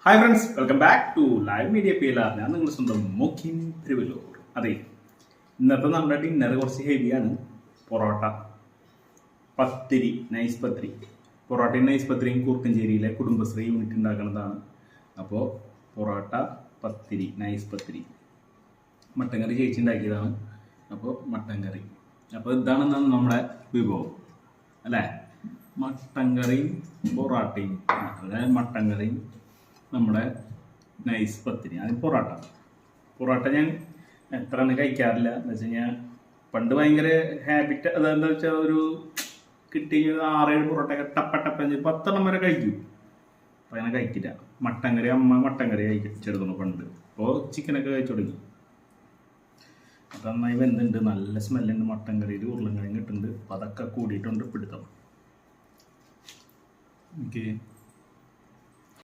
Hi friends, welcome back to live media PLR. ഞാൻ നിങ്ങളുടെ സ്വന്തം മുഖ്യൻ തിരുവല്ലൂർ. അതെ, ഇന്നത്തെ നമ്മുടെ ഡിന്നർ കുറച്ച് ഹെവിയാണ്. പൊറോട്ട, പത്തിരി, നൈസ് പത്തിരി. പൊറോട്ടയും നൈസ് പത്തിരിയും കൂർക്കഞ്ചേരിയിലെ കുടുംബശ്രീ യൂണിറ്റ് ഉണ്ടാക്കുന്നതാണ്. അപ്പോൾ പൊറോട്ട, പത്തിരി, നൈസ് പത്തിരി. മട്ടൻ കറി ചേച്ചി ഉണ്ടാക്കിയതാണ്. അപ്പോൾ മട്ടൻ കറി. അപ്പോൾ ഇതാണ് നമ്മുടെ വിഭവം അല്ലേ. മട്ടൻ കറിയും പൊറോട്ടയും, അതായത് മട്ടൻ കറിയും നമ്മുടെ നൈസ് പത്തിരി. അത് പൊറോട്ട ഞാൻ എത്ര കഴിക്കാറില്ല. എന്ന് വെച്ച് കഴിഞ്ഞാൽ പണ്ട് ഭയങ്കര ഹാബിറ്റ്. അതെന്താ വെച്ചാൽ ഒരു കിട്ടി 6-7 പൊറോട്ടയൊക്കെ ടപ്പ 10 വരെ കഴിക്കും. അപ്പം അങ്ങനെ കഴിക്കില്ല. അമ്മ മട്ടൻ കറി കഴിച്ചെടുക്കുന്നു പണ്ട്. ഇപ്പോൾ ചിക്കനൊക്കെ കഴിച്ചു തുടങ്ങി. അപ്പം നന്നായി വെന്തുണ്ട്, നല്ല സ്മെല്ലുണ്ട്. മട്ടൻ കറിയിൽ ഉരുളൻ കിഴങ്ങ് ഇട്ടുണ്ട്. അപ്പം അതൊക്കെ കൂടിയിട്ടുണ്ട് പിടുത്തം. ഓക്കെ.